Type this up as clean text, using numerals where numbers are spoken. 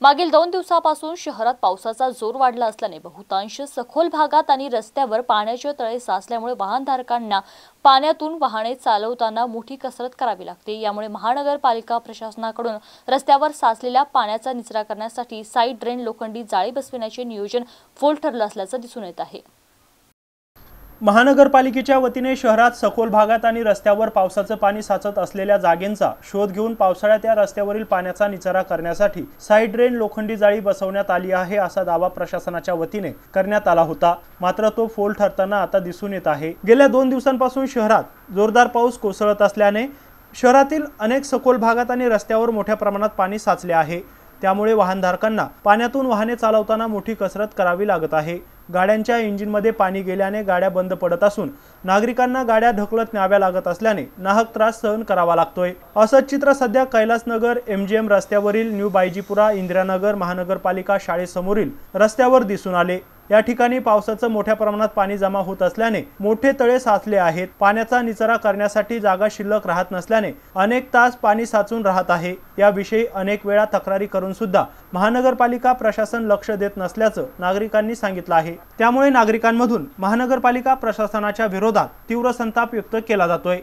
मागील 2 दिवसापासून शहरात पावसाचा जोर वाढला असल्याने बहुतांश सखोल भागात आणि रस्त्यावर पाण्याचे तळे साचल्यामुळे वाहनधारकांना पाण्यातून वाहने चालवताना मोठी कसरत करावी लागते। यामुळे महानगरपालिका प्रशासनाकडून रस्त्यावर साचलेल्या पाण्याचा निचरा करण्यासाठी साइड ड्रेन लोखंडी जाळी बसविण्याचे नियोजन फोल ठरलं असल्याचं दिसून येत आहे। महानगरपालिकेच्या वतीने शहरात सखोल भागात आणि रस्त्यावर पावसाचं पाणी साचत असलेल्या जागेंचा शोध घेऊन पावसाळ्यात या रस्त्यावरील पाण्याचा निचरा करण्यासाठी साइड ड्रेन लोखंडी जाळी बसवण्यात आली आहे असा दावा प्रशासनाच्या वतीने करण्यात आला होता। मात्र तो फोल ठरताना आता दिसून येत आहे। गेल्या 2 दिवसांपासून शहरात जोरदार पाऊस कोसळत असल्याने शहरातील अनेक सखोल भागात आणि रस्त्यावर मोठ्या प्रमाणात पाणी साचले आहे। त्यामुळे वाहनधारकांना पाण्यातून वाहने चालवताना मोठी कसरत करावी लागत आहे। गाड्यांच्या इंजिनमध्ये पाणी गेल्याने गाड्या बंद पडत असून नागरिकांना गाड्या ढकलत न्याव्या लागत असल्याने नाहक त्रास सहन करावा लागतोय। असंच चित्र सध्या कैलासनगर MGM रस्त्यावरील न्यू बायजीपुरा इंदिरानगर महानगरपालिका शाळेसमोरील रस्त्यावर दिसून आले। या ठिकाणी पावसाचं मोठ्या प्रमाणात पाणी जमा होत असल्याने मोठे तळे साचले आहेत। पाण्याचा निचरा करण्यासाठी जागा शिल्लक राहत नसल्याने अनेक तास पाणी साचून राहत आहे। याविषयी अनेक वेळा तक्रारी करून सुद्धा महानगरपालिका प्रशासन लक्ष देत नसल्याचं नागरिकांनी सांगितलं आहे। त्यामुळे नागरिकांमधून महानगरपालिका प्रशासनाच्या विरोधात तीव्र संताप व्यक्त केला जातोय।